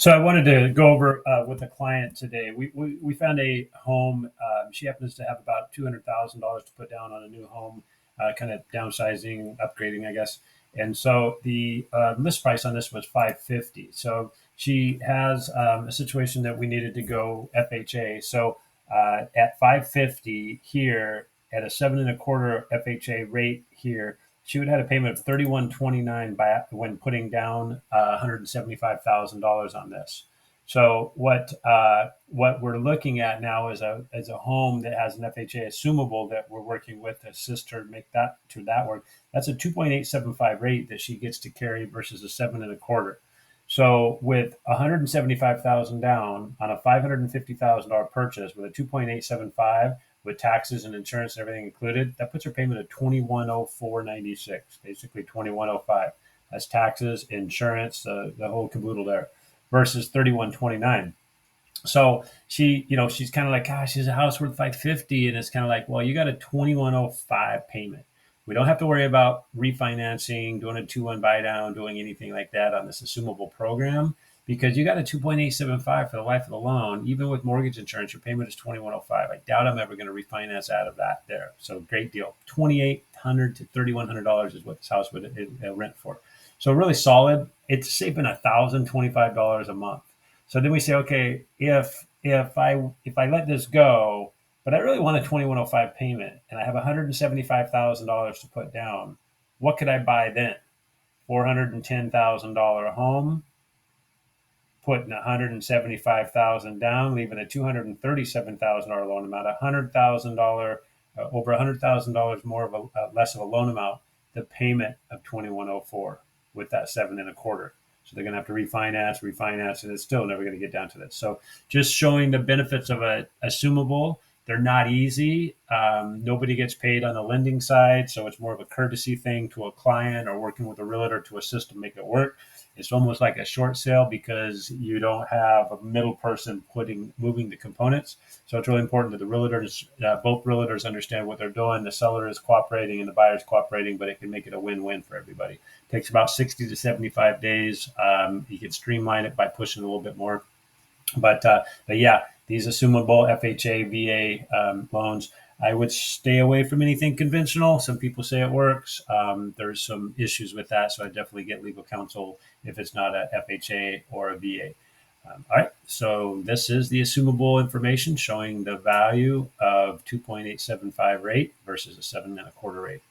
So I wanted to go over with a client today. We found a home. She happens to have about $200,000 to put down on a new home, kind of downsizing, upgrading, I guess. And so the list price on this was 550. So she has a situation that we needed to go FHA. So at 550 here, at a 7.25 FHA rate here, she would have had a payment of 3129 by when putting down $175,000 on this. So what we're looking at now is a home that has an FHA assumable that we're working with to assist her make that work. That's a 2.875 rate that she gets to carry versus a 7.25. So with 175,000 down on a $550,000 purchase with a 2.875 with taxes and insurance and everything included, that puts her payment at 2104.96, basically 2105. That's taxes, insurance, the whole caboodle there, versus 3129. So she's kind of like, gosh, is a house worth 550? And it's kind of like, well, you got a 2105 payment. We don't have to worry about refinancing, doing a 2-1 buy down, doing anything like that on this assumable program because you got a 2.875 for the life of the loan. Even with mortgage insurance, your payment is 2105. I doubt I'm ever going to refinance out of that there. So great deal. $2,800 to $3,100 is what this house would rent for. So really solid. It's saving $1,025 a month. So then we say, okay, if I let this go, but I really want a 2105 payment and I have $175,000 to put down, what could I buy then? $410,000 home, putting $175,000 down, leaving a $237,000 loan amount, $100,000 over $100,000 more of a less of a loan amount, the payment of 2104 with that 7.25. So they're going to have to refinance, and it's still never going to get down to this. So just showing the benefits of a assumable. They're not easy. Nobody gets paid on the lending side, so it's more of a courtesy thing to a client or working with a realtor to assist to make it work. It's almost like a short sale because you don't have a middle person moving the components. So it's really important that the realtors, both realtors, understand what they're doing. The seller is cooperating and the buyer is cooperating, but it can make it a win-win for everybody. It takes about 60 to 75 days. You can streamline it by pushing a little bit more. But yeah, these assumable FHA, VA loans, I would stay away from anything conventional. Some people say it works. There's some issues with that, so I definitely get legal counsel if it's not a FHA or a VA. All right, so this is the assumable information showing the value of 2.875 rate versus a 7.25 rate.